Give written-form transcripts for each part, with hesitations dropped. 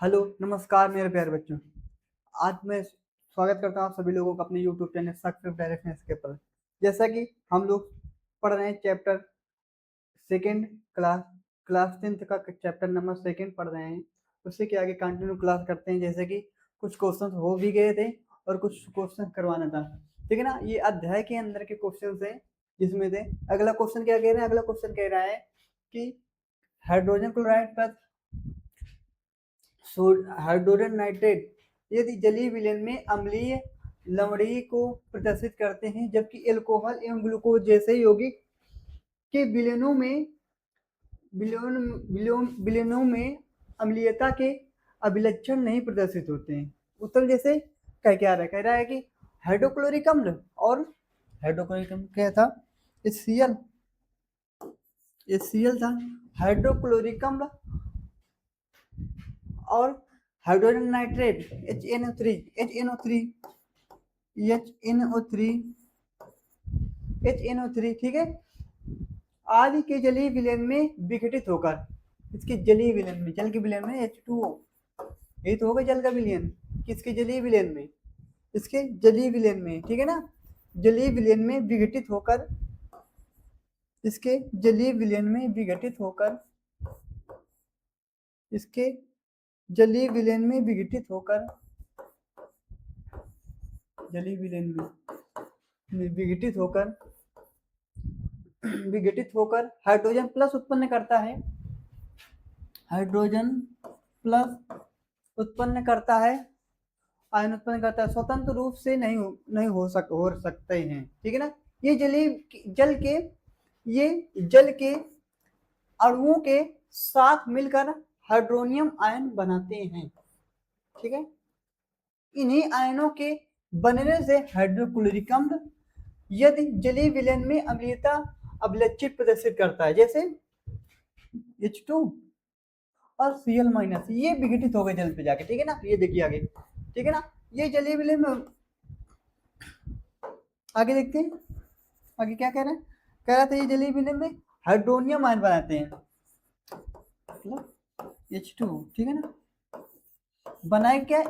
Hello, नमस्कार मेरे प्यारे बच्चों। आज मैं स्वागत करता हूँ आप सभी लोगों का अपने यूट्यूब चैनल सक्सेस डायरेक्शन के पर। जैसा कि हम लोग पढ़ रहे हैं chapter second class class 10th का चैप्टर नंबर सेकेंड पढ़ रहे हैं। उससे के आगे कंटिन्यू क्लास करते हैं। जैसे कि कुछ क्वेश्चन हो भी गए थे और कुछ क्वेश्चन करवाना था, ठीक है ना। ये अध्याय के अंदर के क्वेश्चन है जिसमें से अगला क्वेश्चन क्या कह रहे हैं। अगला क्वेश्चन कह रहा है कि हाइड्रोजन क्लोराइड पर हाइड्रोजन नाइट्रेट यदि जलीय विलयन में अम्लीय लवणीय को प्रदर्शित करते हैं, जबकि एल्कोहल एवं ग्लूकोज जैसे यौगिक के विलयनों में अम्लीयता के अभिलक्षण नहीं प्रदर्शित होते हैं। उत्तर जैसे कह रहा है कि हाइड्रोक्लोरिक अम्ल और हाइड्रोक्लोरिक अम्ल क्या था, HCl था। हाइड्रोक्लोरिक अम्ल और हाइड्रोजन नाइट्रेट HNO3 ठीक है, आदि के जलीय विलयन में विघटित होकर इसके जलीय विलयन में, जल के विलयन में H2O, ये तो होगा जल का विलयन। किसके जलीय विलयन में, इसके जलीय विलयन में, ठीक है ना। जलीय विलयन में विघटित होकर, इसके जलीय विलयन में विघटित होकर, इसके जलीय विलयन में विघटित होकर, जलीय विलयन में विघटित होकर हाइड्रोजन प्लस उत्पन्न करता है। हाइड्रोजन प्लस उत्पन्न करता है, आयन उत्पन्न करता है। स्वतंत्र रूप से नहीं हो सकते हैं, ठीक है ना। ये जल के अणुओं के साथ मिलकर हाइड्रोनियम आयन बनाते हैं, ठीक है। इन्हीं आयनों के बनने से हाइड्रोक्लोरिक अम्ल यदि जलीय विलयन में अम्लीयता अभिलक्षित प्रदर्शित करता है, जैसे H2 और Cl- ये विघटित हो गए जल पे जाके, ठीक है ना। ये देखिए आगे, ठीक है ना। ये जलीय विलयन में आगे देखते हैं, आगे क्या कह रहा है। कह रहा था ये जलीय विलयन में हाइड्रोनियम आयन बनाते हैं, मतलब H2, ठीक है ना। बनाए क्या,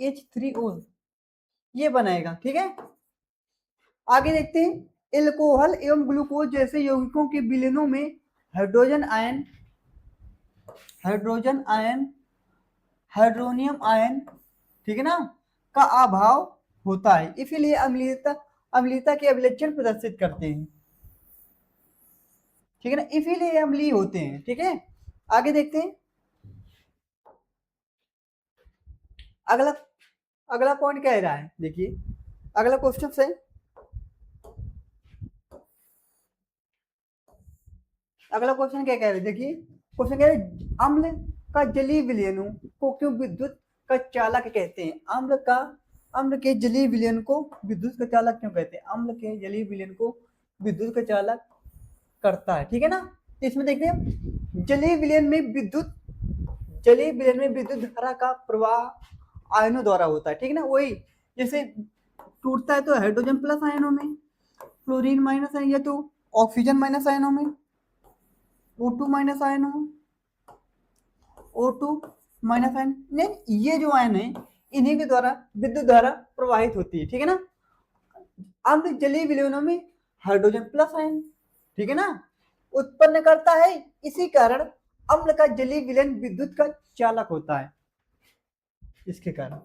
H3O ये बनाएगा, ठीक है। आगे देखते हैं, एल्कोहल एवं ग्लूकोज जैसे यौगिकों के विलयनों में हाइड्रोजन आयन, हाइड्रोनियम आयन, ठीक है ना, का अभाव होता है। इसीलिए अम्लीयता के अभिलक्षण प्रदर्शित करते हैं, ठीक है ना। इसीलिए अम्लीय होते हैं, ठीक है। आगे देखते हैं, अगला अगला पॉइंट कह रहा है, देखिए अगला क्वेश्चन है। अगला क्वेश्चन क्या कह रहे हैं, देखिए क्वेश्चन कह रहे हैं, अम्ल का जलीय विलयनों को क्यों विद्युत का चालक कहते हैं। अम्ल के जलीय विलयन को विद्युत का चालक क्यों कहते हैं। अम्ल के जलीय विलयन को विद्युत का चालक करता है, ठीक है ना। तो इसमें देखते हैं, जलीय विलयन में विद्युत धारा का प्रवाह आयनों द्वारा होता है, ठीक है ना। वही जैसे टूटता है तो हाइड्रोजन प्लस आयनों में, क्लोरीन माइनस आयन, या तो ऑक्सीजन माइनस आयनों में, O2 माइनस आयनों में, O2 माइनस आयन ने, ये जो आयन है इन्हीं के द्वारा विद्युत धारा प्रवाहित होती है, ठीक है ना। अम्ल जलीय विलयनों में हाइड्रोजन प्लस आयन, ठीक है ना, उत्पन्न करता है। इसी कारण अम्ल का जलीय विलयन विद्युत का चालक होता है। इसके कारण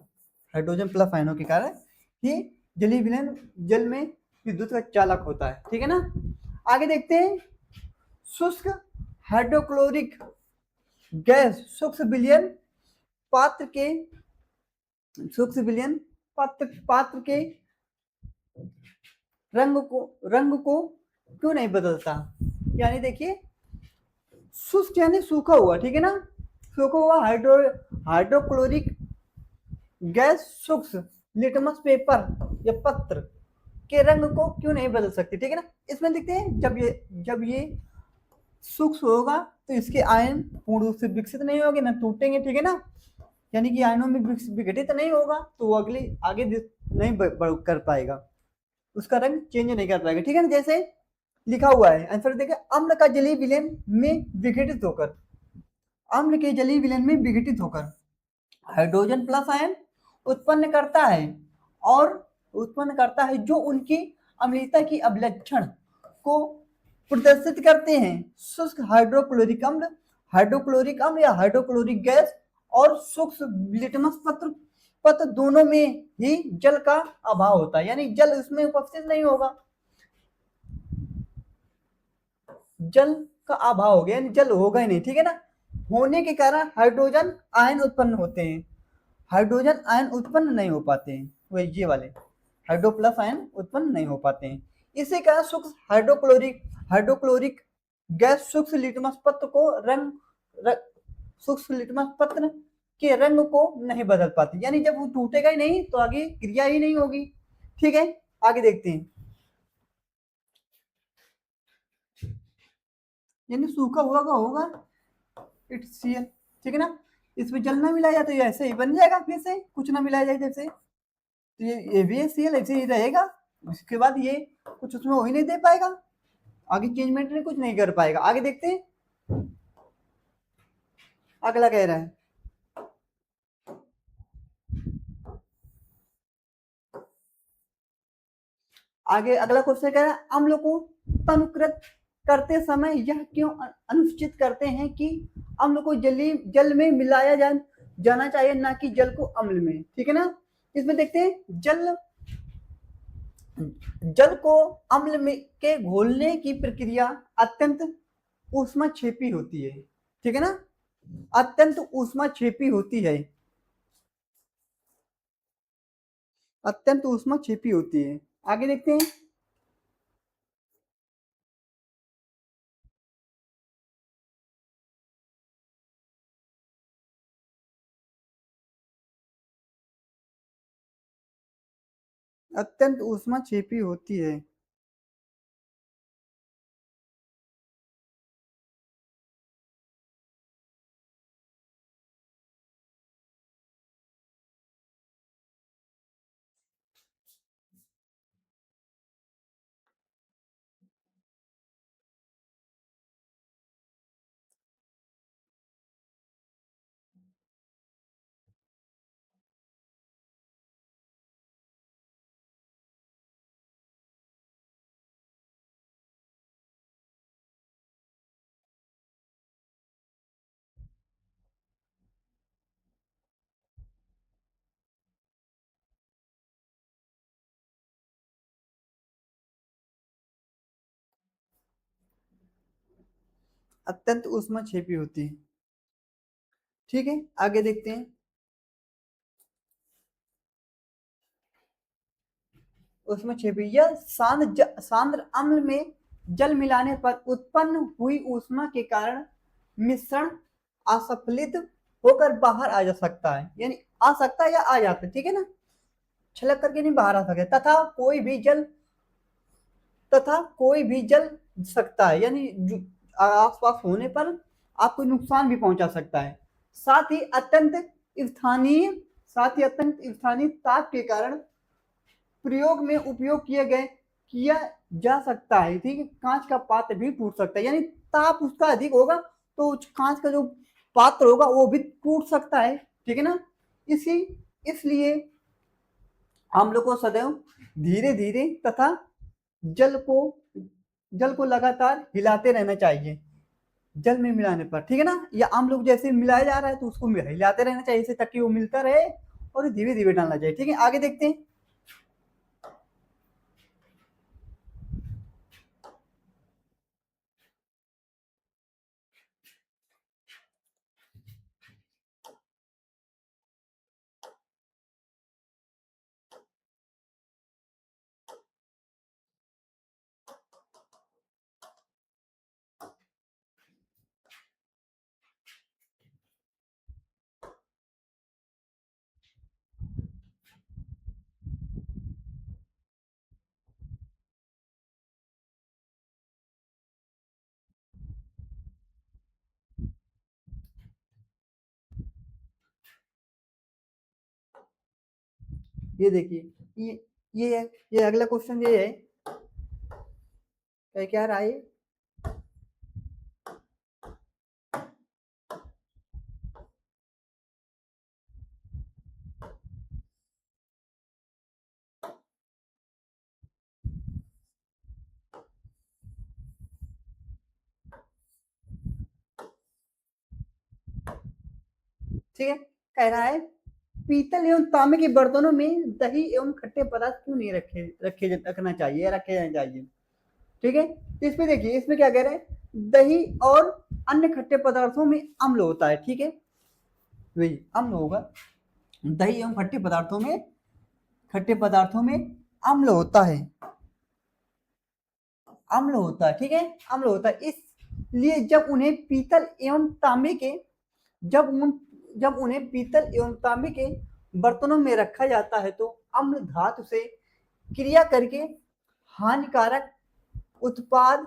हाइड्रोजन प्लस आयनों के कारण ही जलीय विलयन जल में विद्युत का चालक होता है, ठीक है ना। आगे देखते हैं, शुष्क हाइड्रोक्लोरिक गैस सूक्ष्म विलयन पात्र के पात्र के रंग को क्यों नहीं बदलता। यानी देखिए, शुष्क यानी सूखा हुआ, ठीक है ना। सूखा हुआ हाइड्रोक्लोरिक गैस सूक्ष्म लिटमस पेपर या पत्र के रंग को क्यों नहीं बदल सकती, ठीक है ना। इसमें देखते हैं, जब ये सूक्ष्म होगा तो इसके आयन पूर्ण रूप से विकसित नहीं होंगे, ना टूटेंगे, ठीक है ना। यानी कि आयनों में विघटित नहीं होगा तो वो आगे नहीं कर पाएगा, उसका रंग चेंज नहीं कर पाएगा, ठीक है ना। जैसे लिखा हुआ है आंसर देखिए, अम्ल का जलीय विलयन में विघटित होकर, अम्ल के जलीय विलयन में विघटित होकर हाइड्रोजन प्लस आयन उत्पन्न करता है और उत्पन्न करता है जो उनकी अम्लता की अभिलक्षण को प्रदर्शित करते हैं। शुष्क हाइड्रोक्लोरिक अम्ल या हाइड्रोक्लोरिक गैस और सूक्ष्म लिटमस पत्र दोनों में ही जल का अभाव होता है, यानी जल उसमें उपस्थित नहीं होगा, जल का अभाव हो गया, यानी जल होगा ही नहीं, ठीक है ना। होने के कारण हाइड्रोजन आयन उत्पन्न होते हैं, हाइड्रोजन आयन उत्पन्न नहीं हो पाते हैं, वही ये वाले हाइड्रो प्लस आयन उत्पन्न नहीं हो पाते हैं। इसी कारण सूक्ष्म हाइड्रोक्लोरिक गैस सूक्ष्म लिटमस पत्र को सूक्ष्म लिटमस पत्र के रंग को नहीं बदल पाती, यानी जब वो टूटेगा ही नहीं तो आगे क्रिया ही नहीं होगी। ठीक है, आगे देखते हैं। यानी सूखा हुआ का होगा इट्स Cl, ठीक है ना। इसमें जल ना मिलाया तो ये ऐसे ही बन जाएगा, फिर से कुछ ना मिलाया जाए जैसे, तो ये भी Cl ऐसे ही रहेगा। उसके बाद ये कुछ उसमें हो ही नहीं दे पाएगा, आगे चेंजमेंट नहीं कुछ नहीं कर पाएगा। आगे देखते हैं, अगला कह रहा है आगे अगला क्वेश्चन कह रहा है अम्ल को तनुकृत करते समय यह क्यों अनुचित करते हैं कि अम्ल को जल में मिलाया जाना चाहिए, ना कि जल को अम्ल में, ठीक है ना। इसमें देखते हैं जल को अम्ल में के घोलने की प्रक्रिया अत्यंत ऊष्माक्षेपी होती है, ठीक है ना, अत्यंत ऊष्माक्षेपी होती है, अत्यंत ऊष्माक्षेपी होती है। आगे देखते हैं, अत्यंत ऊष्माक्षेपी होती है। अत्यंत ऊष्माक्षेपी होती है, ठीक है। आगे देखते हैं, ऊष्माक्षेपी यह सांद्र अम्ल में जल मिलाने पर उत्पन्न हुई ऊष्मा के कारण मिश्रण असफलित होकर बाहर आ जा सकता है, यानी आ सकता है या आ जाता है, ठीक है ना, छलक करके नहीं बाहर आ सकता, तथा कोई भी जल सकता है, यानी आसपास होने पर आपको नुकसान भी पहुंचा सकता है। साथ ही स्थानीय अत्यंत स्थानीय ताप के कारण प्रयोग में उपयोग किया जा सकता है, ठीक है। कांच का पात्र भी टूट सकता है, यानी ताप उसका अधिक होगा तो कांच का जो पात्र होगा वो भी टूट सकता है, ठीक है ना। इसी इसलिए हम लोग को सदैव धीरे धीरे तथा जल को जल को लगातार हिलाते रहना चाहिए जल में मिलाने पर, ठीक है ना। या आम लोग जैसे मिलाया जा रहा है तो उसको हिलाते रहना चाहिए इसे, ताकि वो मिलता रहे और धीरे धीरे डालना चाहिए, ठीक है। आगे देखते हैं, ये देखिए, ये है, ये अगला क्वेश्चन ये है, क्या रहा है, ठीक है, कह रहा है पीतल एवं तांबे के बर्तनों में दही एवं खट्टे पदार्थ क्यों नहीं रखना चाहिए, रखे जाने चाहिए। ठीक है, तो इसमें देखिए, इसमें क्या कह रहे हैं, दही और अन्य खट्टे पदार्थों में अम्ल होता है। ठीक है, वही अम्ल होगा, दही एवं खट्टे पदार्थों में अम्ल होता है, अम्ल होता है। ठीक है, अम्ल होता है, इसलिए जब उन्हें पीतल एवं तांबे के जब उन जब उन्हें पीतल एवं तांबे के बर्तनों में रखा जाता है तो अम्ल धातु से क्रिया करके हानिकारक उत्पाद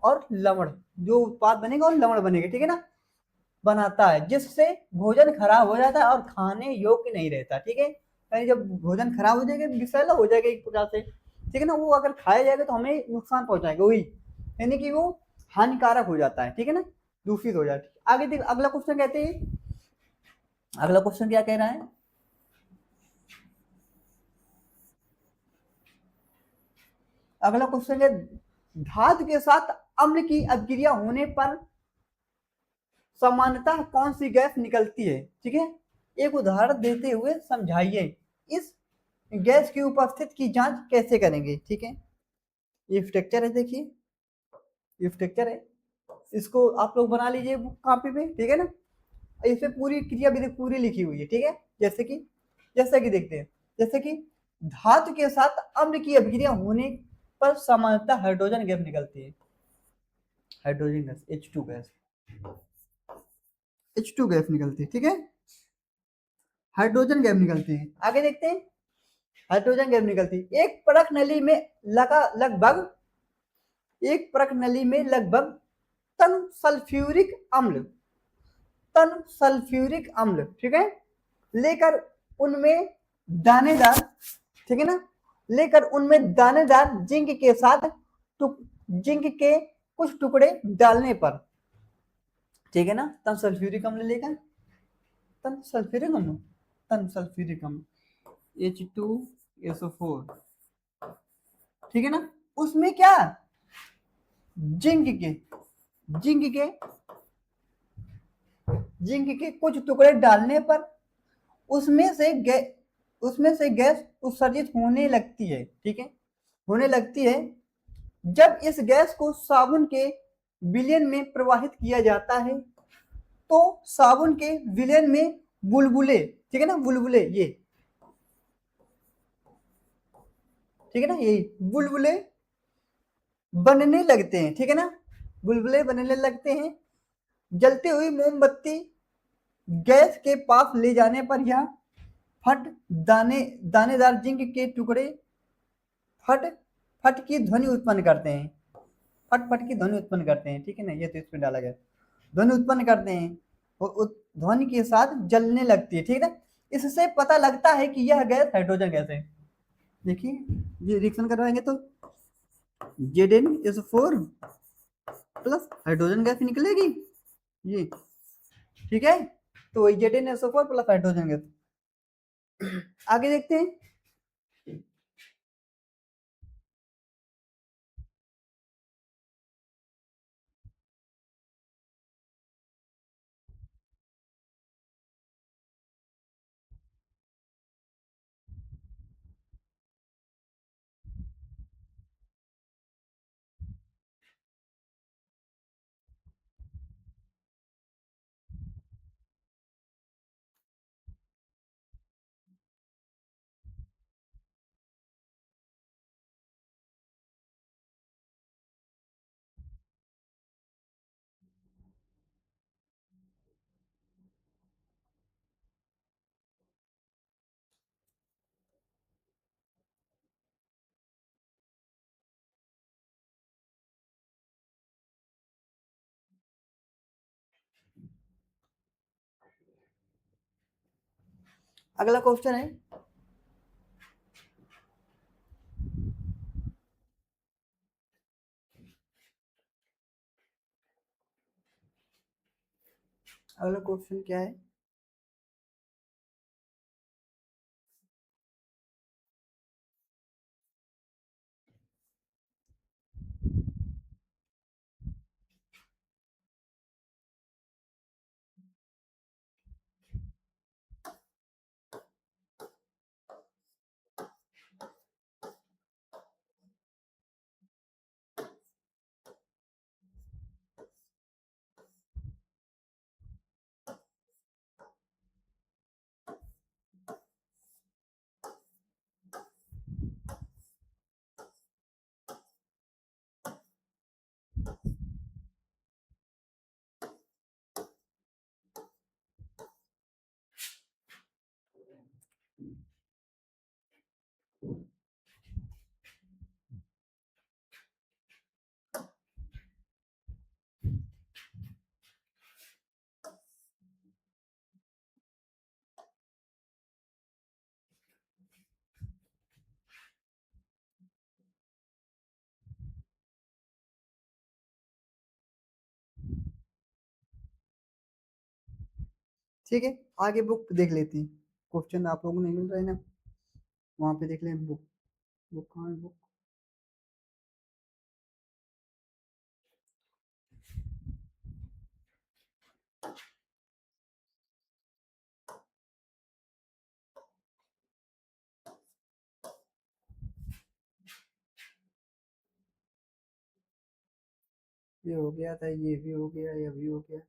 और लवण, जो उत्पाद बनेगा और लवण बनेगा, ठीक है ना, बनाता है, जिससे भोजन खराब हो जाता है और खाने योग्य नहीं रहता। ठीक है, यानी जब भोजन खराब हो जाएगा, विषैला हो जाएगा एक प्रकार से, ठीक है ना, वो अगर खाया जाएगा तो हमें नुकसान पहुंचाएगा, वही यानी कि वो हानिकारक हो जाता है। ठीक है ना, दूषित हो जाता है। आगे देख, अगला क्वेश्चन कहते हैं, अगला क्वेश्चन क्या कह रहा है, अगला क्वेश्चन है धातु के साथ अम्ल की अभिक्रिया होने पर सामान्यतः कौन सी गैस निकलती है। ठीक है, एक उदाहरण देते हुए समझाइए, इस गैस की उपस्थिति की जांच कैसे करेंगे। ठीक है, ये स्ट्रक्चर है, देखिए ये स्ट्रक्चर है, इसको आप लोग बना लीजिए बुक कॉपी पे। ठीक है ना, इसमें पूरी क्रिया विधि पूरी लिखी हुई है। ठीक है, जैसे कि देखते हैं, जैसे कि धातु के साथ अम्ल की अभिक्रिया होने पर सामान्यतः हाइड्रोजन गैस निकलती है, हाइड्रोजन गैस H2 गैस निकलती है। ठीक है, हाइड्रोजन गैस निकलती है। आगे देखते हैं, हाइड्रोजन गैस निकलती है, एक परख नली में लगभग तन सल्फ्यूरिक अम्ल ठीक है, लेकर उनमें दानेदार ठीक है ना, लेकर उनमें दानेदार जिंक के कुछ टुकड़े डालने पर, ठीक है ना, तन सल्फ्यूरिक अम्ल लेकर, तन सल्फ्यूरिक अम्ल तन सल्फ्यूरिक अम्ल H2SO4, ठीक है ना, उसमें क्या जिंक के जिंक के जिंक के कुछ टुकड़े डालने पर उसमें से गैस उत्सर्जित होने लगती है। ठीक है, होने लगती है, जब इस गैस को साबुन के विलयन में प्रवाहित किया जाता है तो साबुन के विलयन में बुलबुले, ठीक है ना, बुलबुले ये, ठीक है ना, यही बुलबुले बनने लगते हैं। ठीक है ना, बुलबुले बनने लगते हैं, जलती हुई मोमबत्ती गैस के पास ले जाने पर यह फट दानेदार जिंक के टुकड़े फट फट की ध्वनि उत्पन्न करते हैं, फट फट की ध्वनि उत्पन्न करते हैं। ठीक है ना, ये तो इसमें डाला गया, ध्वनि उत्पन्न करते हैं और उस ध्वनि के साथ जलने लगती है। ठीक है ना, इससे पता लगता है कि यह गैस हाइड्रोजन गैस है। देखिए, ये रिएक्शन करवाएंगे तो Zn4 प्लस हाइड्रोजन गैस निकलेगी ये, ठीक है, तो वही Zn4 प्लस हाइड्रोजन गैस। आगे देखते हैं, अगला क्वेश्चन है, अगला क्वेश्चन क्या है, ठीक है, आगे बुक देख लेते हैं। क्वेश्चन आप लोगों को नहीं मिल रहा है ना, वहां पे देख लें बुक। बुक कहाँ है बुक? ये हो गया था, ये भी हो गया, ये भी हो गया।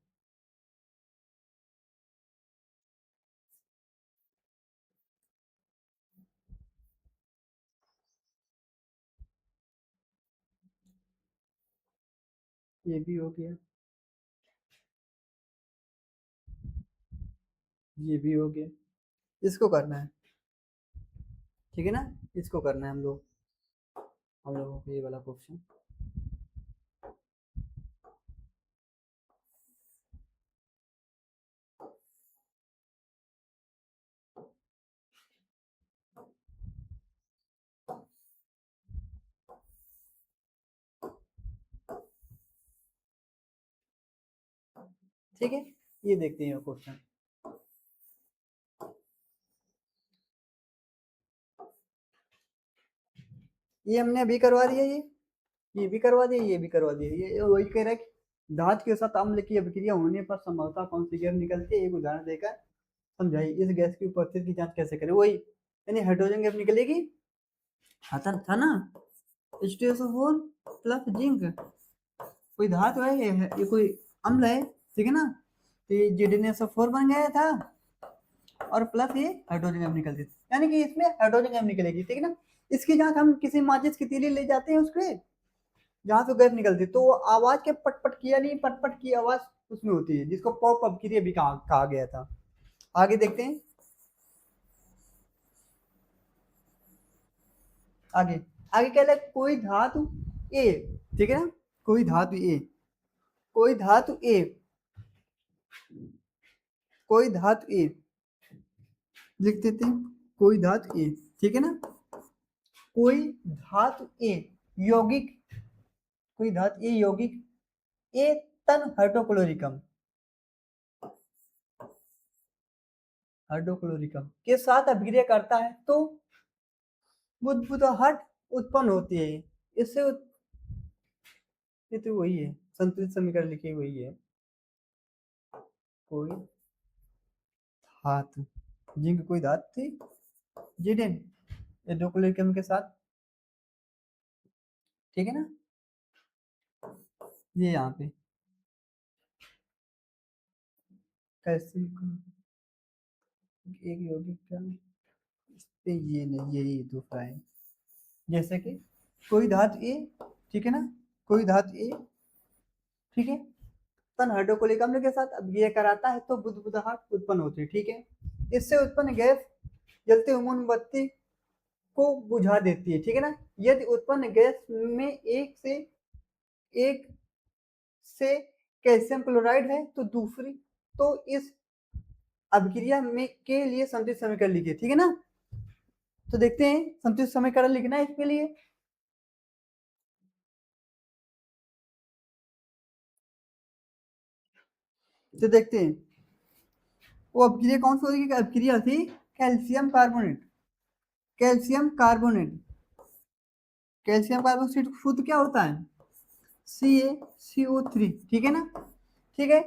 ये भी हो गया, ये भी हो गया। इसको करना है, ठीक है ना, इसको करना है हम लोगों को ये वाला क्वेश्चन। ठीक है, ये देखते हैं क्वेश्चन। ये हमने अभी करवा दिया, ये भी करवा दिया, ये भी करवा दिया। ये वही कह रहा है कि धातु के साथ अम्ल की अभिक्रिया होने पर संभवतः कौन सी गैस निकलती है, एक उदाहरण देकर समझाइए। इस गैस की उपस्थिति की जांच कैसे करें? वही यानी हाइड्रोजन गैस निकलेगी, था ना, H2SO4 प्लस जिंक। कोई धातु है, ये कोई अम्ल है, ठीक है ना, तो ये ZnSO4 बन गया था, और प्लस ये हाइड्रोजन गैस निकलती थी, यानी कि इसमें हाइड्रोजन गैस निकलेगी, ठीक है ना। इसकी जांच हम किसी माचिस की तीली ले जाते हैं उसके, जहां से गैस निकलती है, तो वो आवाज के पटपट की, यानी पटपट की आवाज उसमें होती है, जिसको पॉप अपक्रिया भी कहा गया था। आगे देखते हैं, आगे आगे क्या है, कोई धातु ए, ठीक है ना, कोई धातु ए, कोई धातु ए, कोई धातु ए लिख देते हैं, कोई धातु ए, ठीक है ना, कोई धातु ए यौगिक, कोई धातु ए यौगिक ए तन हाइड्रोक्लोरिकम, हाइड्रोक्लोरिकम के साथ अभिक्रिया करता है तो बुदबुदाहट उत्पन्न होती है। इससे ये तो वही है, संतुलित समीकरण लिखे वही है। कोई धातु, जिंक कोई धातु थी, जिडेन हाइड्रोक्लोरिकम के साथ, ठीक है ना, ये यहाँ पे कैसे एक यौगिक का, इस पे ये नहीं, यही दूसरा है। जैसे कि कोई धातु ए, ठीक है ना, कोई धातु ए, ठीक है, तन हाइड्रोक्लोरिक अम्ल के साथ अब ये कराता है तो बुदबुदाहट उत्पन्न होती है, ठीक है। इससे उत्पन्न गैस जलते हुए मोमबत्ती को बुझा देती है, ठीक है ना। यदि उत्पन्न गैस में एक से कैल्शियम क्लोराइड है तो दूसरी, तो इस अभिक्रिया में के लिए संतुलित समीकरण लिखिए, ठीक है ना। तो देखते हैं संतुलित समीकरण लिखना है इसके लिए। तो देखते हैं वो अभिक्रिया कौन सी अभिक्रिया थी, calcium carbonate, calcium carbonate, calcium carbonate शुद्ध क्या होता है, CaCO3, ठीक है ना, ठीक है,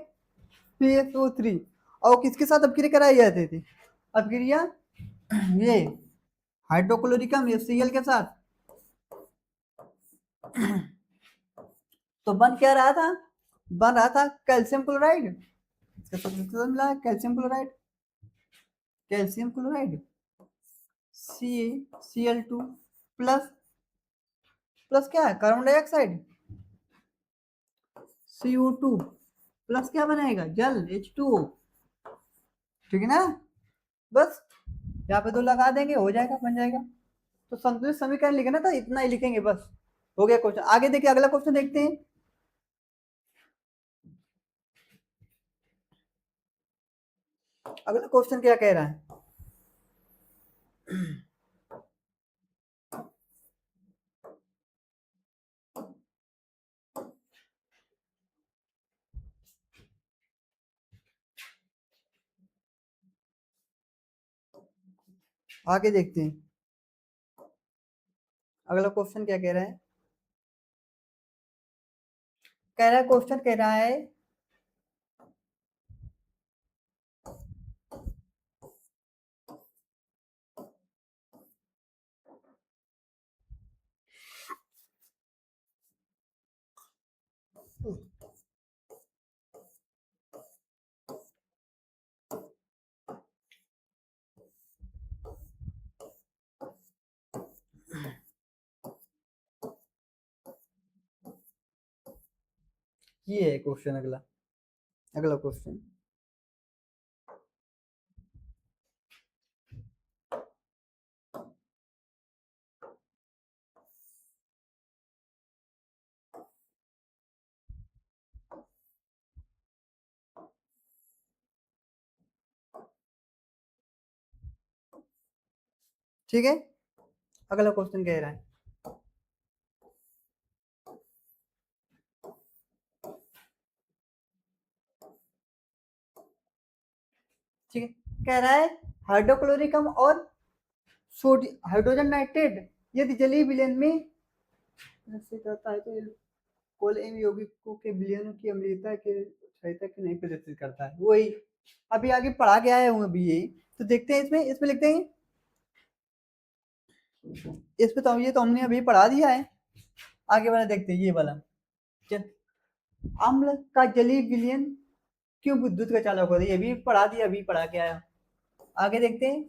PSO3। और किसके साथ अभिक्रिया कराई जाती थी, अभिक्रिया ये हाइड्रोक्लोरिकम HCl के साथ। तो बन क्या रहा था, बन रहा था कैल्शियम क्लोराइड, मिला calcium chloride, calcium chloride CaCl2 plus, plus क्या है, कार्बन डाइऑक्साइड CO2 प्लस क्या बनाएगा, जल H2O, ठीक है ना। बस यहाँ पे दो लगा देंगे, हो जाएगा, बन जाएगा। तो संतुलित समीकरण लिखना था, इतना ही लिखेंगे बस, हो गया क्वेश्चन। आगे देखिए, अगला क्वेश्चन देखते हैं। अगला क्वेश्चन क्या कह रहा है, आगे देखते हैं अगला क्वेश्चन क्या कह रहा है। कह रहा है क्वेश्चन कह रहा है ये है क्वेश्चन अगला। अगला क्वेश्चन ठीक है। अगला क्वेश्चन कह रहा है ठीक है। कह रहा है हाइड्रोक्लोरिकम और हाइड्रोजन नाइट्रेट यदि जलीय विलयन में ऐसे करता है तो ये कोल एवं यौगिकों के विलयन की अम्लीयता के क्षयता की नहीं प्रदर्शित करता है। वही अभी आगे पढ़ा के आया हूँ अभी यही। तो देखते हैं इसमें लिखते हैं इसमें तो ये तो हमने अभी पढ़ा दिया है। आगे वाला देखते हैं ये वाला। चल, अम्ल का जलीय विलयन क्यों विद्युत का चालक होता है ये भी पढ़ा दिया अभी पढ़ा के आया। आगे देखते हैं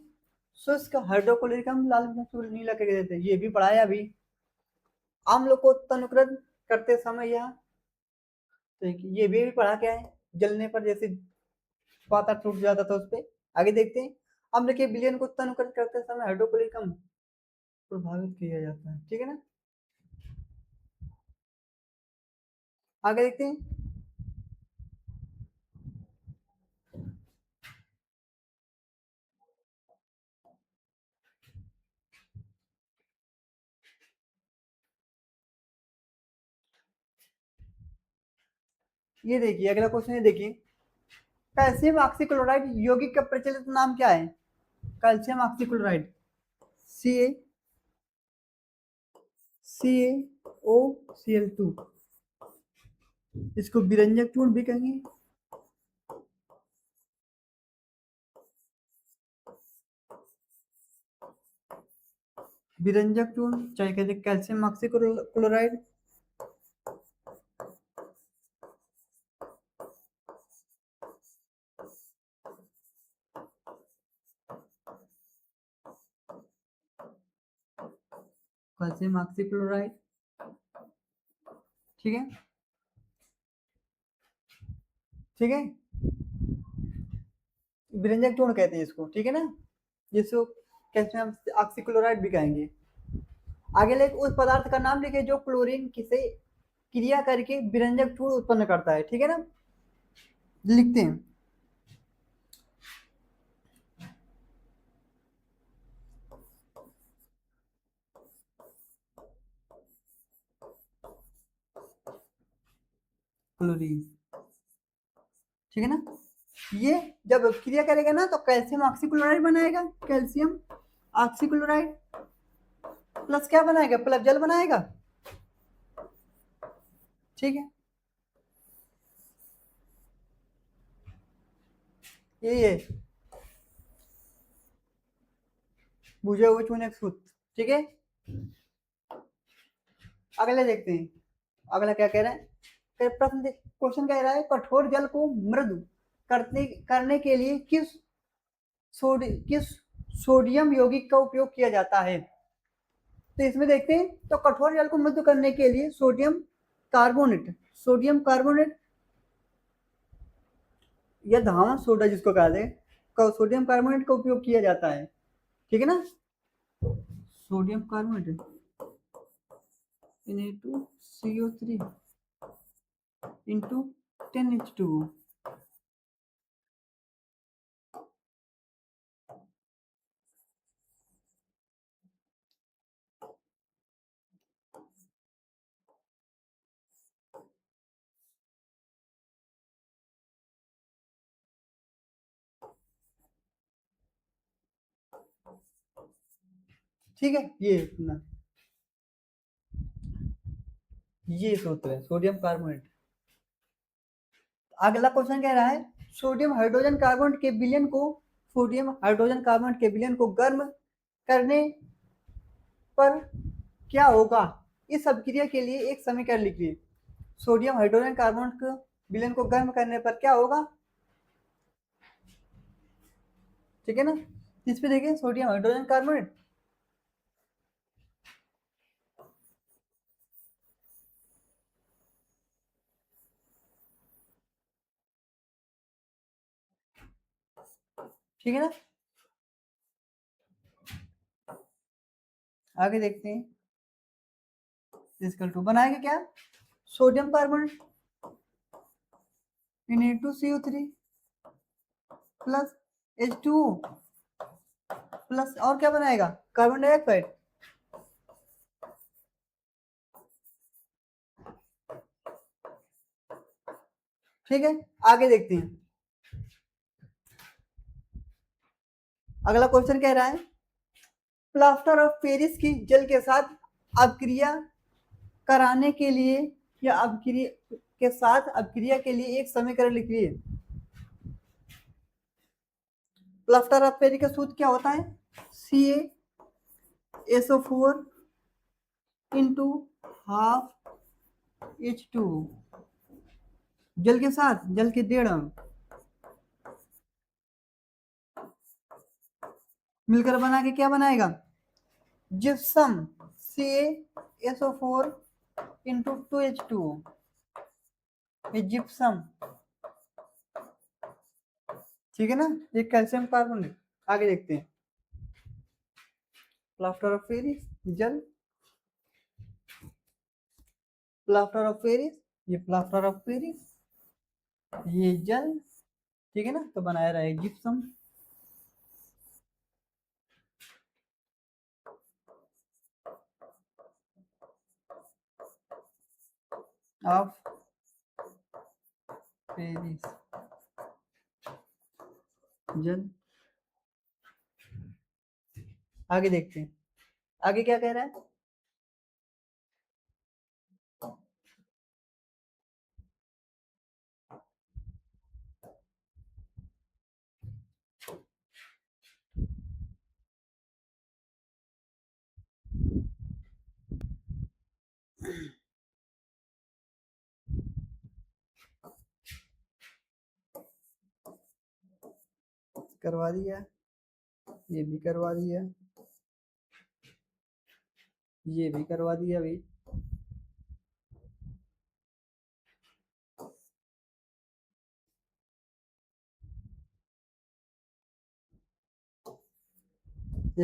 शुष्क हाइड्रोक्लोरिक अम्ल लाल नीला करके देते हैं ये भी पढ़ाया अभी। अम्ल को तनुकृत करते समय यह तो ये भी पढ़ा क्या है जलने पर जैसे पाता टूट जाता था उस पे। आगे देखते हैं अम्ल के विलयन को तनुकृत करते समय हाइड्रोक्लोरिक अम्ल प्रभावित किया जाता है। ठीक है ना। आगे देखते हैं ये देखिए अगला क्वेश्चन। ये देखिए कैल्शियम ऑक्सीक्लोराइड यौगिक का प्रचलित नाम क्या है। कैल्शियम ऑक्सीक्लोराइड CaCO इसको विरंजक चूर्ण भी कहेंगे। विरंजक चूर्ण चाहे कहते कैल्शियम ऑक्सीक्लोराइड। कैल्शियम ऑक्सीक्लोराइड ठीक है। ठीक है विरंजक चूर्ण कहते हैं इसको। ठीक है ना। जिसको कैल्शियम ऑक्सीक्लोराइड भी कहेंगे। आगे ले उस पदार्थ का नाम लिखे जो क्लोरीन से क्रिया करके विरंजक चूर्ण उत्पन्न करता है। ठीक है ना। लिखते हैं क्लोरीन। ठीक है ना। ये जब क्रिया करेगा ना तो कैल्शियम ऑक्सीक्लोराइड बनाएगा। कैल्शियम ऑक्सीक्लोराइड प्लस क्या बनाएगा प्लस जल बनाएगा। ठीक है ये बुझे हुए चूने का सूत्र। ठीक है। अगले देखते हैं अगला क्या कह रहा है। प्रश्न क्वेश्चन कह रहा है कठोर जल को मृदु करने के लिए किस सोडियम यौगिक का उपयोग किया जाता है। तो इसमें देखते हैं तो कठोर जल को मृदु करने के लिए सोडियम कार्बोनेट या धावन सोडा जिसको कहते हैं सोडियम कार्बोनेट का उपयोग किया जाता है। ठीक है ना। Sodium carbonate Na2CO3 into 10H2O। ठीक है, ये इतना, ये सूत्र है सोडियम कार्बोनेट। अगला क्वेश्चन कह रहा है सोडियम हाइड्रोजन कार्बोनेट के विलयन को, सोडियम हाइड्रोजन कार्बोनेट के विलयन को गर्म करने पर क्या होगा। इस अभिक्रिया के लिए एक समीकरण लिखिए। सोडियम हाइड्रोजन कार्बोनेट के विलयन को गर्म करने पर क्या होगा, ठीक है ना। इस पे देखिए सोडियम हाइड्रोजन कार्बोनेट, ठीक है ना। आगे देखते हैं, इक्वल टू बनाएंगे क्या, sodium carbonate Na2CO3 plus H2O plus और क्या बनाएगा, कार्बन डाइऑक्साइड। ठीक है, आगे देखते हैं। अगला क्वेश्चन कह रहा है प्लास्टर ऑफ पेरिस की जल के साथ अभिक्रिया कराने के लिए या अभिक्रिया के साथ अभिक्रिया के लिए एक समीकरण लिखिए। प्लास्टर ऑफ पेरिस का सूत्र क्या होता है, CaSO4 इंटू हाफ H2, जल के साथ जल के 1.5 अंक मिलकर बना के क्या बनाएगा, जिप्सम CaSO4 इंटू 2H2, ये जिप्सम, ठीक है ना, ये कैल्शियम कार्बोनेट। आगे देखते हैं, प्लास्टर ऑफ पेरिस जल, प्लास्टर ऑफ पेरिस, ये प्लास्टर ऑफ पेरिस, ये जल, ठीक है ना, तो बनाया रहेगा जिप्सम। ऑफ पेरिस जल। आगे देखते हैं, आगे क्या कह रहा है, करवा दिया, ये भी करवा दिया, ये भी करवा दिया अभी।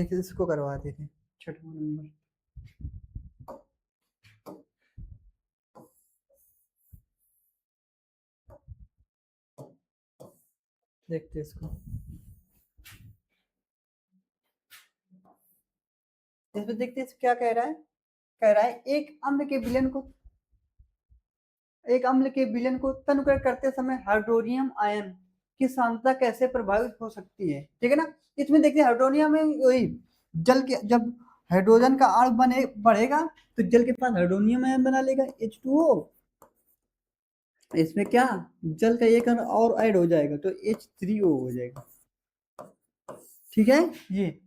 एक इसको करवा देते हैं, छठवां नंबर, देखते हैं इसको। इसमें देखते हैं क्या कह रहा है, कह रहा है एक अम्ल के विलयन को तनुकर करते समय हाइड्रोनियम आयन की सांद्रता कैसे प्रभावित हो सकती है, ठीक है ना। इसमें देखिए हाइड्रोनियम में वही जल के, जब हाइड्रोजन का अणु बने बढ़ेगा तो जल के पास हाइड्रोनियम आयन बना लेगा H2O, इसमें क्या, जल का एक अणु और ऐड हो जाएगा तो H3O हो जाएगा, ठीक है ये।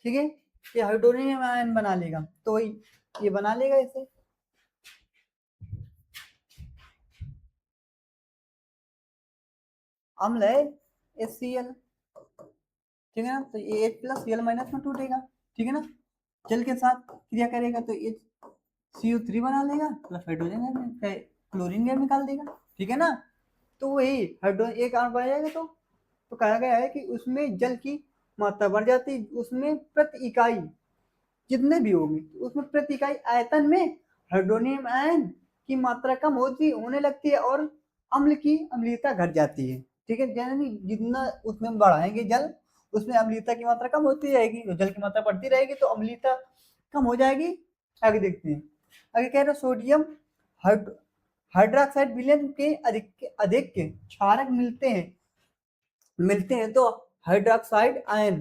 ठीक है, ये हाइड्रोनियम आयन बना लेगा तो वही ये बना लेगा इसे, अम्ल है HCl, ठीक है ना, तो ये H प्लस Cl माइनस में टूटेगा, ठीक है ना, जल के साथ क्रिया करेगा तो HCO3 बना लेगा प्लस हाइड्रोजन क्लोरीन गैस निकाल देगा, ठीक है ना। तो वही हाइड्रोजन एक अणु बढ़ जाएगा तो कहा गया है कि उसमें जल की मात्रा बढ़ जाती, उसमें प्रति इकाई जितने भी होंगे उसमें प्रति इकाई आयतन में हाइड्रोनियम आयन की मात्रा कम होती होने लगती है और अम्ल की अम्लीयता घट जाती है। ठीक है, यानी जितना उसमें बढ़ाएंगे जल, उसमें अम्लीयता की मात्रा कम होती जाएगी, तो जल की मात्रा बढ़ती रहेगी तो अम्लीयता कम हो जाएगी। आगे देखते हैं, आगे कह रहे हैं सोडियम हाइड्रोक्साइड विलयन के अधिक के क्षारक मिलते हैं तो हाइड्रोक्साइड आयन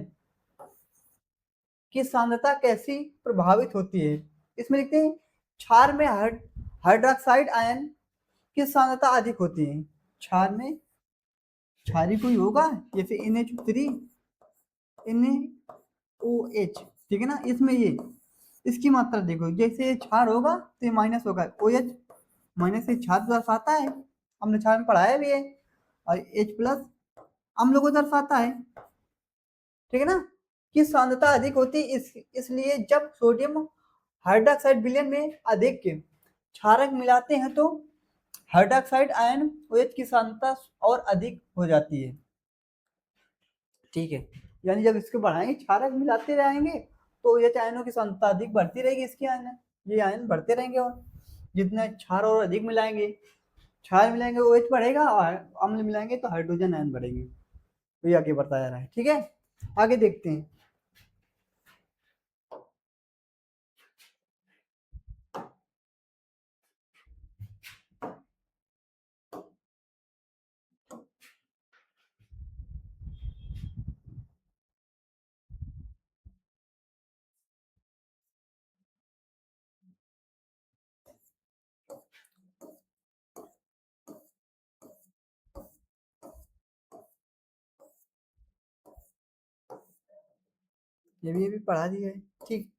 की सांद्रता कैसी प्रभावित होती है। इसमें लिखते हैं क्षार में हाइड्रोक्साइड आयन की सांद्रता अधिक होती है। क्षार में क्षारी कोई होगा जैसे NH3 NaOH, ठीक है ना, इसमें ये इसकी मात्रा देखो, जैसे क्षार होगा तो ये माइनस होगा, OH माइनस से क्षार दर्शाता है, हमने क्षार में पढ़ाया भी है, और H प्लस अम्ल को दर्शाता है, ठीक है ना, कि सांद्रता अधिक होती है। इसलिए जब सोडियम हाइड्रोक्साइड विलयन में अधिक क्षारक मिलाते हैं तो हाइड्रोक्साइड आयन OH की सांद्रता और अधिक हो जाती है। ठीक है, यानी जब इसको बढ़ाएंगे क्षारक मिलाते रहेंगे तो ये आयनों की सांद्रता अधिक बढ़ती रहेगी, इसकी आयन ये आयन बढ़ते रहेंगे, और जितने क्षार और अधिक मिलाएंगे, क्षार मिलाएंगे OH बढ़ेगा, और अम्ल मिलाएंगे तो हाइड्रोजन आयन बढ़ेंगे। तो ये आगे बढ़ता जा रहा है। ठीक है, आगे देखते हैं। ये भी पढ़ा दिया है। ठीक,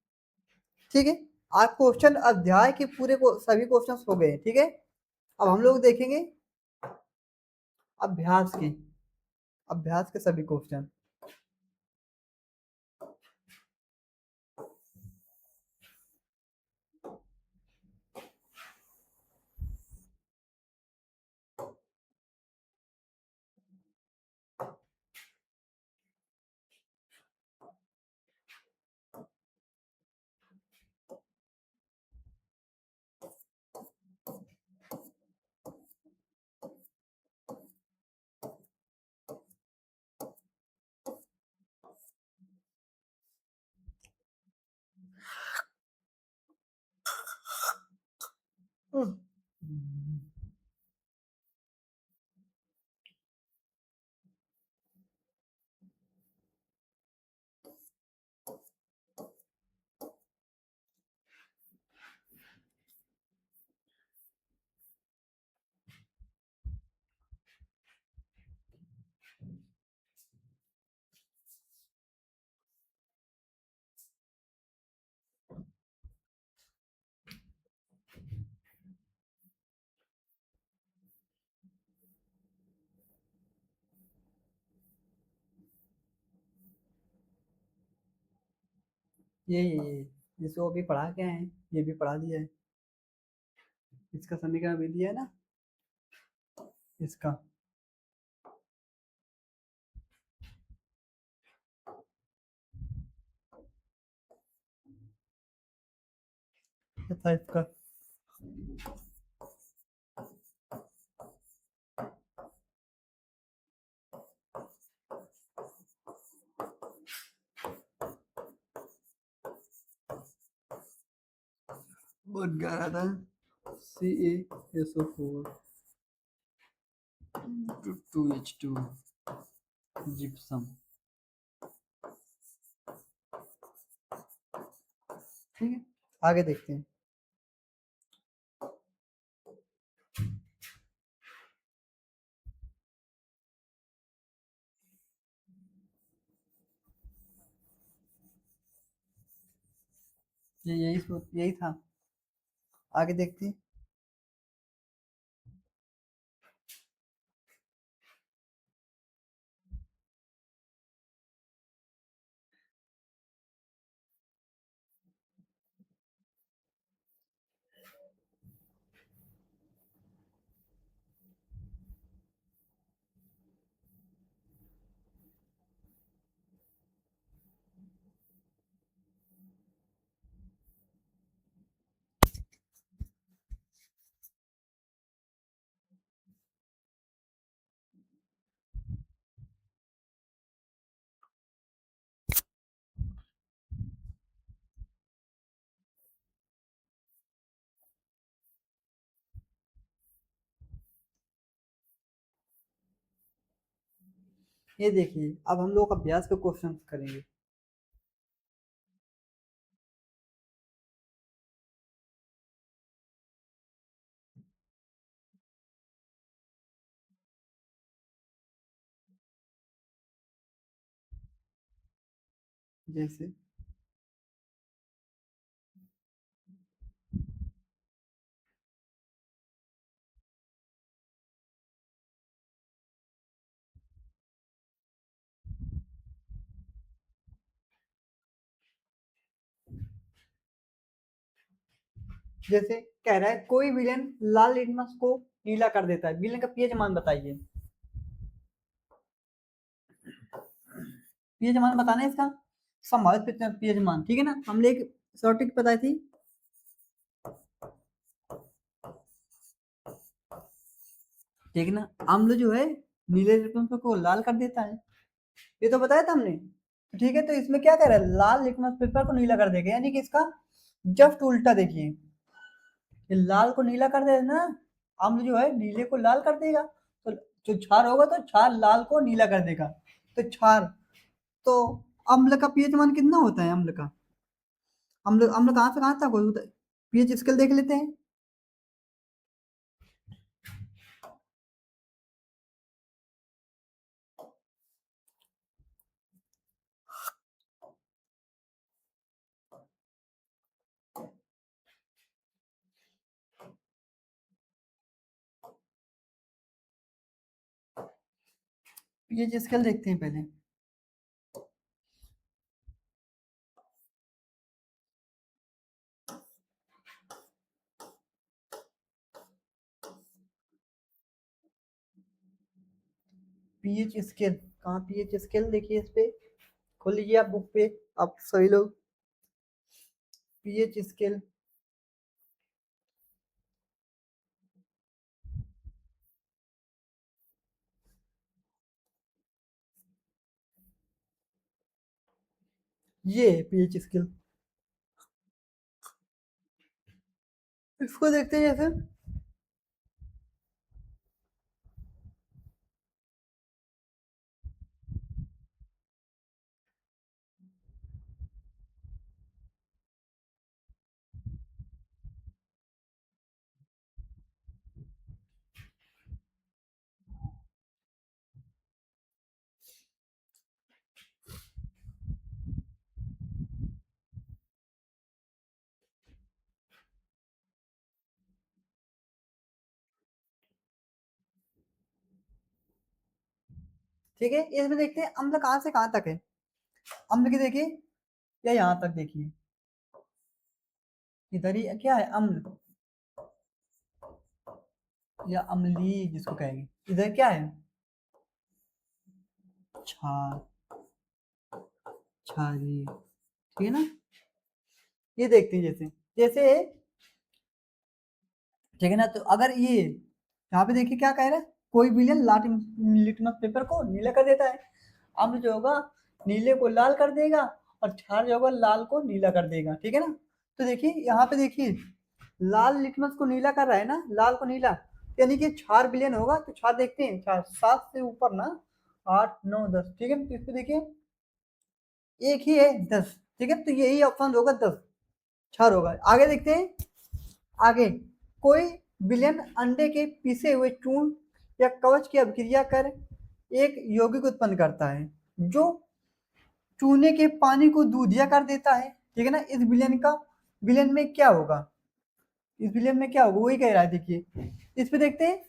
ठीक है, आज क्वेश्चन अध्याय के पूरे को सभी क्वेश्चंस हो गए। ठीक है, अब हम लोग देखेंगे अभ्यास के, अभ्यास के सभी क्वेश्चन। ये जिसको अभी पढ़ा के आए हैं ये भी पढ़ा दिया है, इसका समीकरण भी दिया है ना, इसका तथा इसका बन गया रहा था CaSO4 2H2 जिप्सम। ठीक है, आगे देखते हैं। ये यही था, आगे देखते हैं। ये देखिए अब हम लोग अभ्यास के क्वेश्चन करेंगे। जैसे जैसे कह रहा है कोई विलेन लाल लिटमस को नीला कर देता है, विलेन का पीएच मान बताइए। पीएच मान बताना है इसका, संभावित पीएच मान, ठीक है ना। हमने एक शॉर्ट ट्रिक बताई थी, ठीक है ना। अम्ल जो है नीले लिटमस को लाल कर देता है, ये तो बताया था हमने। तो ठीक है, तो इसमें क्या कर रहा है, लाल लिटमस पेपर को नीला कर देगा, यानी कि इसका जस्ट उल्टा देखिए, ये लाल को नीला कर देगा ना, अम्ल जो है नीले को लाल कर देगा, तो जो क्षार होगा तो क्षार लाल को नीला कर देगा, तो क्षार, तो अम्ल का पीएच मान कितना होता है, अम्ल का, अम्ल अम्ल कहाँ से कहाँ तक होता है, पीएच स्केल देख लेते हैं। पीएच स्केल देखते हैं पहले। पीएच स्केल कहाँ, पीएच स्केल देखिए इस पे, खोल लीजिए आप बुक पे, आप सभी लोग, पीएच स्केल, ये पीएच स्केल, इसको देखते हैं जैसे, ठीक है, इसमें देखते हैं अम्ल कहाँ से कहाँ तक है। अम्ल की देखिए, या यहाँ तक देखिए, इधर ही क्या है अम्ल, या अम्लीय जिसको कहेंगे, इधर क्या है, क्षार, क्षारीय, ठीक है ना। ये देखते हैं जैसे जैसे, ठीक है ना। तो अगर ये यहाँ पे देखिए क्या कह रहा है, कोई विलेन लिटमस पेपर को नीला कर देता है, अम्ल जो होगा नीले को लाल कर देगा, और क्षार जो होगा लाल को नीला कर देगा, ठीक है ना। तो देखिए यहाँ पे देखिए, लाल लिटमस को नीला कर रहा है ना, लाल को नीला, यानी कि क्षार विलेन होगा, तो क्षार देखते हैं, क्षार 7 से ऊपर ना, 8 9 10, ठीक है। तो इसको देखिए एक ही है 10, ठीक है, तो यही ऑप्शन होगा 10, क्षार होगा। आगे देखते हैं, आगे कोई विलेन अंडे के पीसे हुए चूर्ण या कवच की अभिक्रिया कर एक यौगिक उत्पन्न करता है, जो चूने के पानी को दूधिया कर देता है, ठीक है ना। इस विलेन में क्या होगा, इस विलेन में क्या होगा, वही कह रहा है, देखिए इस पे देखते हैं।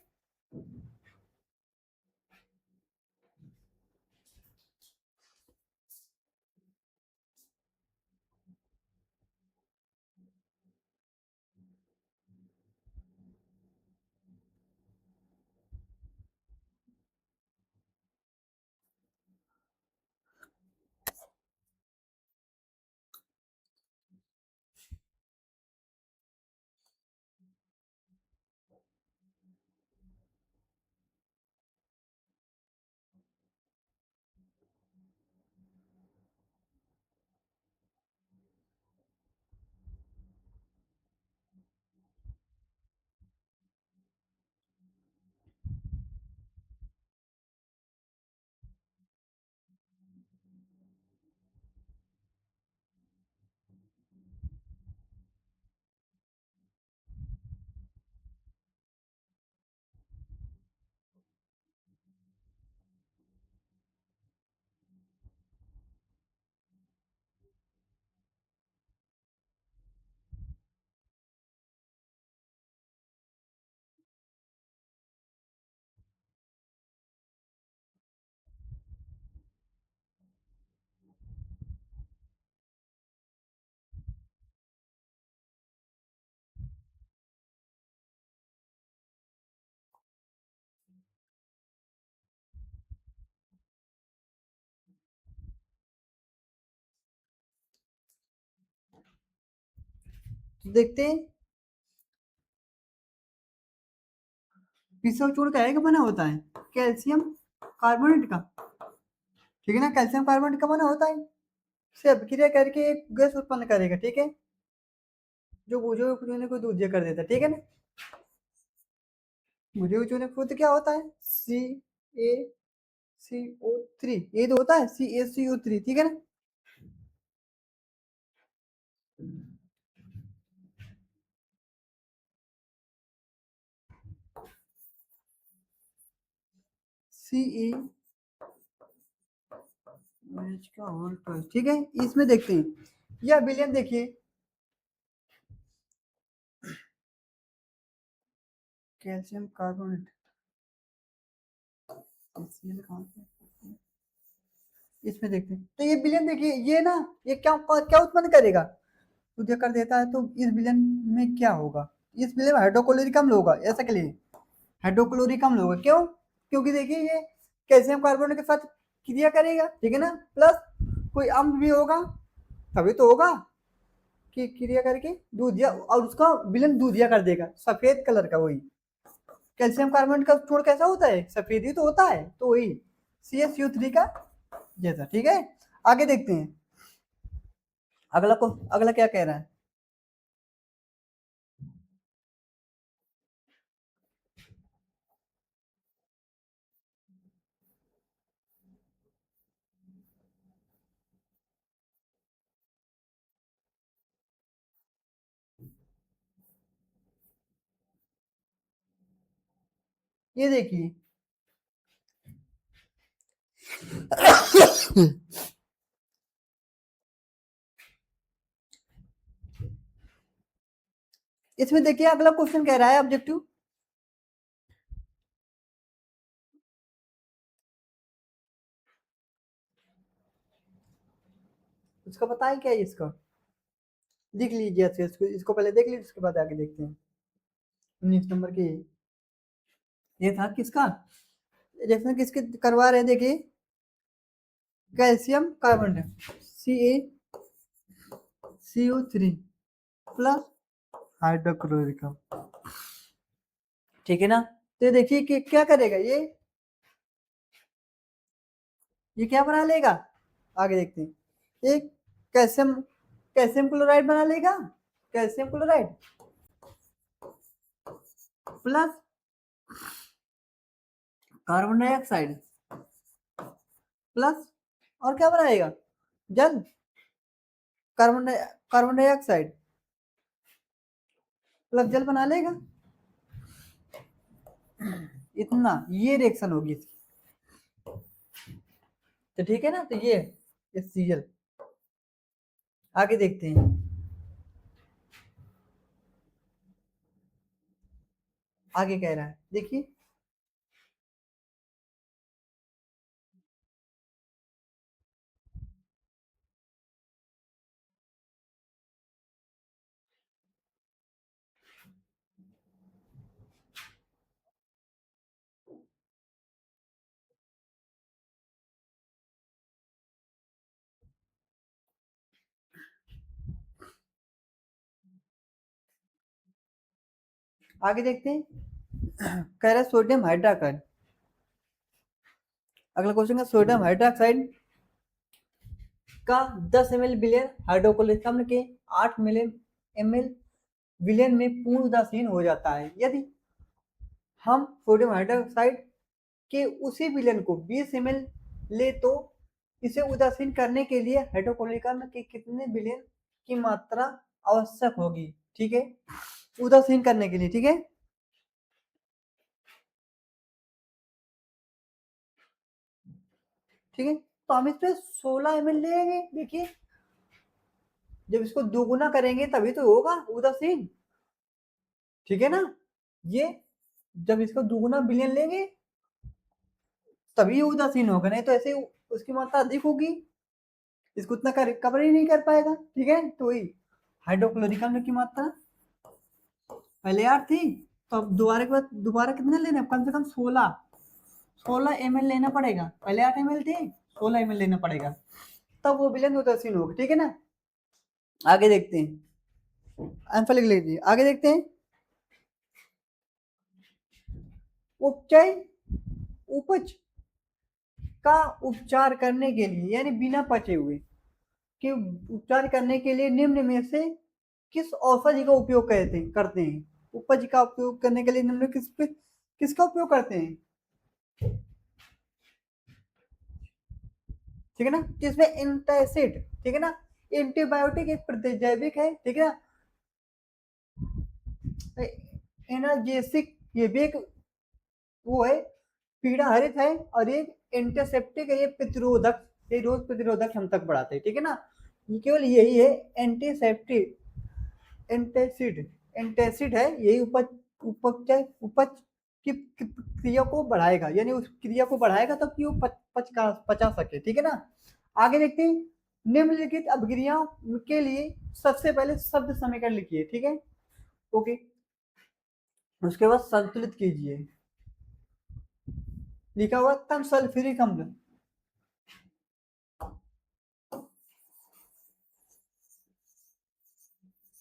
देखते हैं पिस्ता चूर्ण का बना होता है कैल्शियम कार्बोनेट का, ठीक है ना। कैल्शियम कार्बोनेट का बना होता है, से अभिक्रिया करके एक गैस उत्पन्न करेगा, ठीक है, जो बुझे हुए चूने को दूधिया कर देता है, ठीक है ना। बुझे हुए चूने खुद क्या होता है CaCO3, ये तो होता है CaCO3, ठीक है ना। CaOH का होल ट्वाइस, ठीक है। इसमें देखते हैं यह विलयन देखिए, कैल्शियम कार्बोनेट HCl कहाँ से, इसमें देखते हैं तो ये विलयन देखिए, ये ना ये क्या क्या उत्पन्न करेगा, दूधिया कर देता है, तो इस विलयन में क्या होगा, इस विलयन में हाइड्रोक्लोरिक अम्ल होगा, ऐसा के लिए हाइड्रोक्लोरिक अम्ल होगा, क्यों, क्योंकि देखिए ये कैल्शियम कार्बोनेट के साथ क्रिया करेगा, ठीक है ना, प्लस कोई अम्ल भी होगा, तभी तो होगा कि क्रिया करके दूधिया, और उसका विलन दूधिया कर देगा, सफेद कलर का, वही कैल्शियम कार्बोनेट का छोड़ कैसा होता है, सफेद ही तो होता है, तो वही CaCO3 का जैसा, ठीक है। आगे देखते हैं अगला क्या कह रहा है। ये देखिए इसमें देखिए अगला क्वेश्चन कह रहा है ऑब्जेक्टिव, उसका पता है क्या है इसका, लिख लीजिए अच्छे, इसको पहले देख लीजिए, उसके बाद आगे देखते हैं। 19 नंबर के ये था किसका, रिएक्शन किसके करवा रहे हैं, देखिए calcium carbonate CaCO3 plus hydrochloric, ठीक है ना। तो देखिए कि क्या करेगा ये क्या बना लेगा, आगे देखते हैं। एक कैल्शियम कैल्शियम क्लोराइड बना लेगा, calcium chloride plus carbon dioxide plus, और क्या बनाएगा, जल, कार्बन डाइऑक्साइड प्लस जल बना लेगा, इतना ये रिएक्शन होगी इसकी, तो ठीक है ना। तो ये HCl, आगे देखते हैं। आगे कह रहा है देखिए, आगे देखते हैं। कह रहा है सोडियम हाइड्रोक्साइड, अगला क्वेश्चन है सोडियम हाइड्रोक्साइड का 10 ml विलयन हाइड्रोक्लोरिक अम्ल के 8 ml विलयन में पूर्ण उदासीन हो जाता है, यदि हम सोडियम हाइड्रोक्साइड के उसी विलयन को 20 ml ले तो इसे उदासीन करने के लिए हाइड्रोक्लोरिक अम्ल के कितने विलयन की मात्रा आवश्यक होगी, ठीक है, उदासीन करने के लिए, ठीक है। ठीक है, तो हम इस पे 16 ml लेंगे, देखिए जब इसको दोगुना करेंगे तभी तो होगा उदासीन, ठीक है ना। ये जब इसको दोगुना विलयन लेंगे तभी ये उदासीन होगा, नहीं तो ऐसे उसकी मात्रा अधिक होगी, इसको उतना कवर ही नहीं कर पाएगा, ठीक है। तो वही हाइड्रोक्लोरिक अम्ल की मात्रा पहले 8 थी, तो अब दोबारा के बाद दोबारा कितने लेना है, कम से कम 16 ml लेना पड़ेगा, पहले 8 ml थे, 16 ml लेना पड़ेगा, तब वो विलयन उदासीन होगा, ठीक है ना। आगे देखते हैं आंसर लिख लीजिए। आगे देखते हैं। उपचय उपज का उपचार करने के लिए, यानी बिना पचे हुए के उपचार करने के लिए निम्न में से किस औषधि का उपयोग करते हैं? उपज का उपयोग करने के लिए निम्न में किसका उपयोग करते हैं? ठीक है ना, जिसमें एंटासिड, ठीक है ना, एंटीबायोटिक एक प्रतिजैविक है, ठीक है ना, एनाजेसिक ये भी एक वो है, पीड़ा हरित है, और ये एंटीसेप्टिक है, ये प्रतिरोधक, ये रोग प्रतिरोधक क्षमता को बढ़ाते हैं, ठीक है ना। ये केवल यही है, एंटीसेप्टिक, एंटासिड, एंटासिड है, यही उपज उपज उपज की क्रिया को बढ़ाएगा, यानी उस क्रिया को बढ़ाएगा तब कि वो पचा सके, ठीक है ना। आगे देखते हैं। निम्नलिखित अभिक्रियाओं के लिए सबसे पहले शब्द समीकरण लिखिए, ठीक है, ओके। उसके बाद संतुलित कीजिए। लिखा हुआ तन सल्फ्यूरिक अम्ल,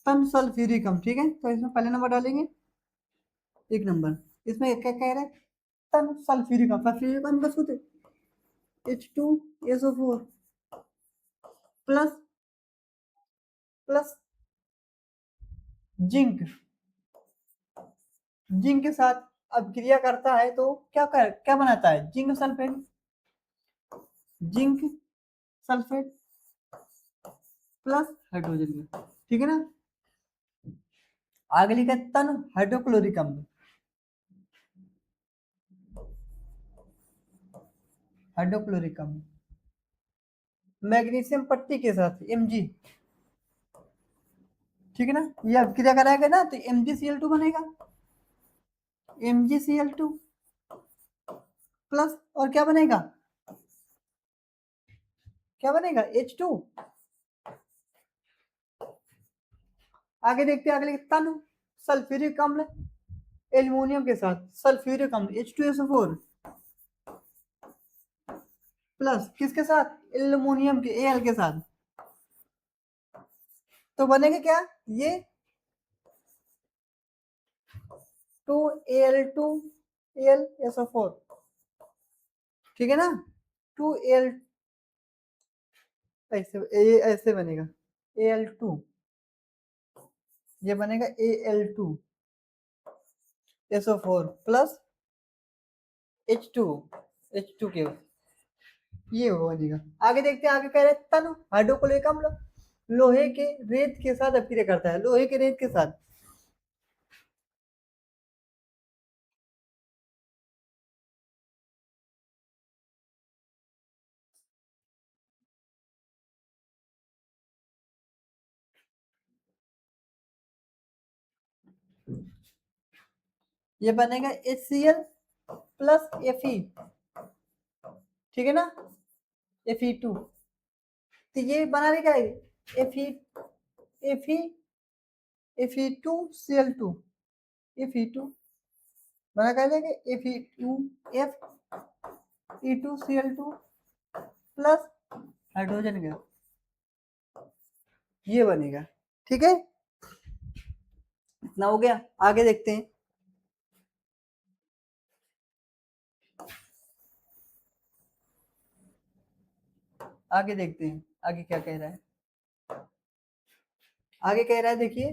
तन सल्फ्यूरिक अम्ल, ठीक है, तो इसमें पहले नंबर डालेंगे, एक नंबर। इसमें क्या कह रहा है? तन सल्फ्यूरिक अम्ल, सल्फ्यूरिक अम्ल का सूत्र H2SO4 plus plus zinc, zinc के साथ अब क्रिया करता है तो क्या बनाता है? Zinc sulphate, zinc sulphate plus hydrogen, ठीक है ना। आगे लिखा है तन हाइड्रोक्लोरिक अम्ल, हाइड्रोक्लोरिक अम्ल मैग्नीशियम पट्टी के साथ Mg, ठीक है ना। ये अब क्रिया कराएगा ना तो MgCl2 बनेगा, MgCl2 प्लस और क्या बनेगा? क्या बनेगा? H2। आगे देखते हैं, अगले तन सल्फ्यूरिक अम्ल एल्युमिनियम के साथ, सल्फ्यूरिक अम्ल H2SO4 प्लस किसके साथ? एल्युमिनियम के Al के साथ, तो बनेगा क्या? ये 2Al2AlSO4, ठीक है ना। 2Al, ऐसे बनेगा Al2, ये बनेगा Al2SO4 प्लस H2, H2 के, ये हो बनेगा। आगे देखते हैं, आगे कह रहे हैं तनु हाइड्रोक्लोरिक अम्ल लोहे के रेत के साथ अभिक्रिया करता है, लोहे के रेत के साथ, ये बनेगा HCl प्लस Fe, ठीक है ना, Fe2, तो ये बना देगा Fe, Fe, Fe2Cl2, Fe2 बना क्या देगा? Fe2Cl2 प्लस हाइड्रोजन गैस, ये बनेगा, ठीक है। इतना हो गया। आगे देखते हैं। आगे देखते हैं आगे क्या कह रहा है। आगे कह रहा है, देखिए,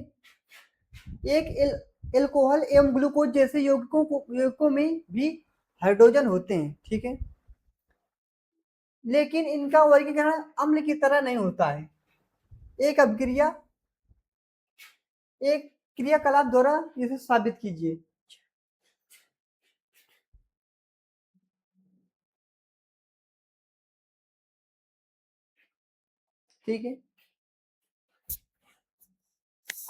एक एल्कोहल एवं ग्लूकोज जैसे यौगिकों में भी हाइड्रोजन होते हैं, ठीक है, लेकिन इनका वर्गीकरण अम्ल की तरह नहीं होता है। एक अभिक्रिया, एक क्रियाकलाप द्वारा इसे साबित कीजिए। ठीक है,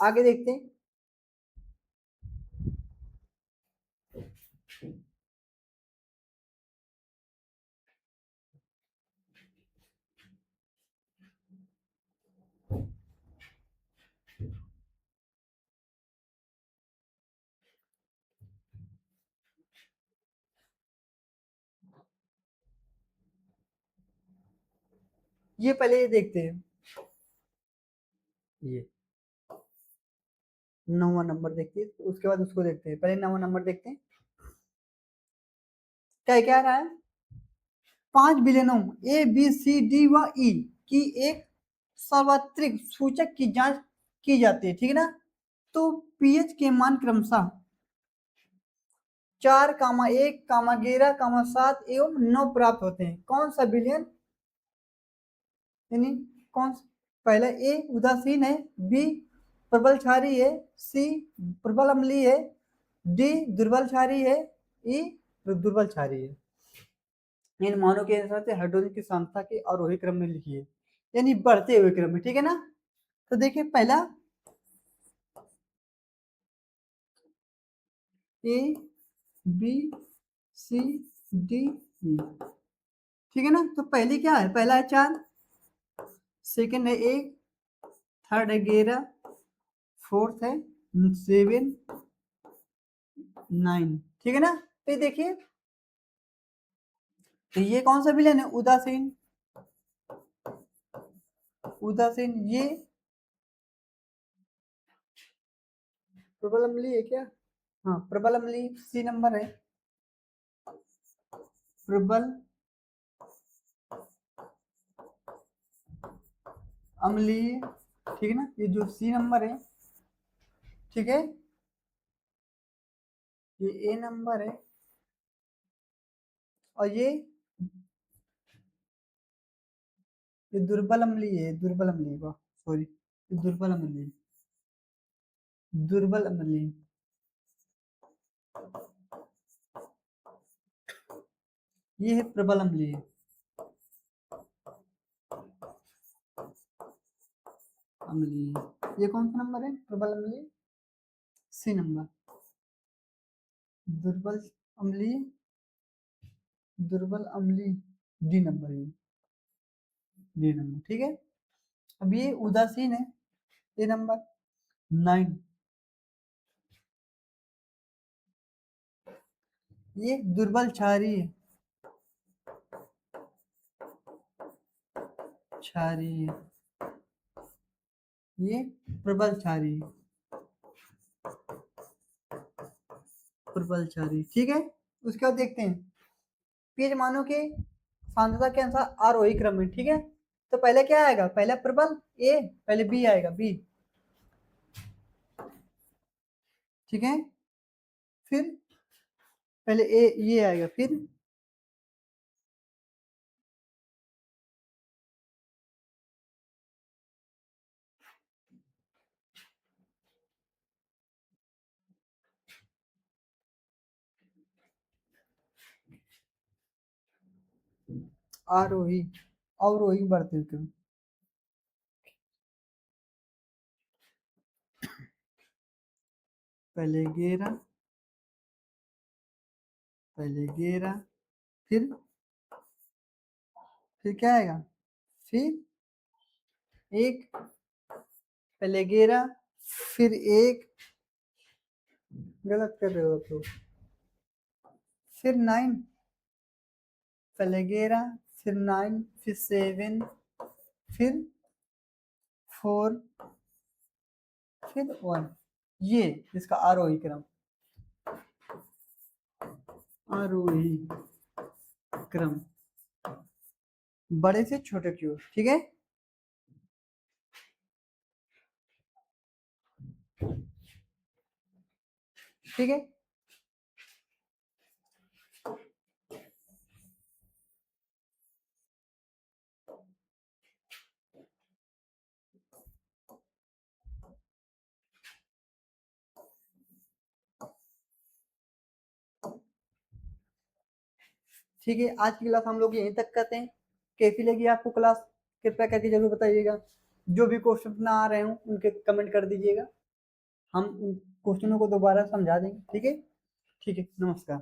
आगे देखते हैं। ये पहले ये देखते हैं, ये 9वां नंबर देखते हैं, उसके बाद उसको देखते हैं। पहले 9वां नंबर देखते हैं क्या क्या रहा है। 5 विलयनों ए बी सी डी व ई की एक सार्वत्रिक सूचक की जांच की जाती है, ठीक है ना। तो पीएच के मान क्रमशः 4, 1, 11, 7 एवं 9 प्राप्त होते हैं। कौन सा विलयन, यानी कौन, पहला ए उदासीन है, बी प्रबल क्षारीय है, सी प्रबल अम्लीय है, डी दुर्बल क्षारीय है, ई दुर्बल क्षारीय है। इन मानों के अनुसार से हाइड्रोजन की सांद्रता के आरोही क्रम में लिखिए, यानी बढ़ते हुए क्रम में, ठीक है ना। तो देखिए पहला A B C D E, ठीक है ना। तो पहली क्या है, पहला है 4, सेकंड है 1, थर्ड है 11, फोर्थ है 7, 9, ठीक है ना। तो देखिए तो ये कौन सा विलेन है, उदासीन, उदासीन ये प्रबल अम्लीय है क्या, हाँ प्रबल अम्लीय सी नंबर है, प्रबल अम्लीय, ठीक है ना, ये जो सी नंबर है, ठीक है, ये ए नंबर है, और ये दुर्बल अम्लीय है, दुर्बल अम्लीय का सॉरी, ये दुर्बल अम्लीय, दुर्बल अम्लीय, ये है प्रबल अम्लीय, अम्लीय, ये कौन सा नंबर है, प्रबल अम्लीय सी नंबर, दुर्बल अम्लीय, दुर्बल अम्लीय डी नंबर, ये डी नंबर, ठीक है। अब ये उदासीन है, ये नंबर 9, ये दुर्बल क्षारीय है, क्षारीय, ये प्रबल क्षारीय, प्रबल क्षारीय, ठीक है। उसके बाद देखते हैं पीएच मानों के सांद्रता के अनुसार आरोही क्रम में, ठीक है। तो पहले क्या आएगा, पहले प्रबल ए, पहले बी आएगा बी, ठीक है, फिर पहले ए ये आएगा, फिर आरोही, अवरोही बढ़ते हुए क्रम, पहले 11, पहले 11, फिर क्या आएगा, फिर एक, पहले 11, फिर एक, गलत कर रहे हो तो, फिर 9, पहले 11, फिर 9, फिर 7, फिर 4, फिर 1, ये इसका आरोही क्रम, आरोही क्रम बड़े से छोटे की ओर, ठीक है। ठीक है, ठीक है, आज की क्लास हम लोग यहीं तक करते हैं। कैसी लगी आपको क्लास, कृपया करके जरूर बताइएगा। जो भी क्वेश्चन ना आ रहे हो उनके कमेंट कर दीजिएगा, हम उन क्वेश्चनों को दोबारा समझा देंगे, ठीक है। ठीक है, नमस्कार।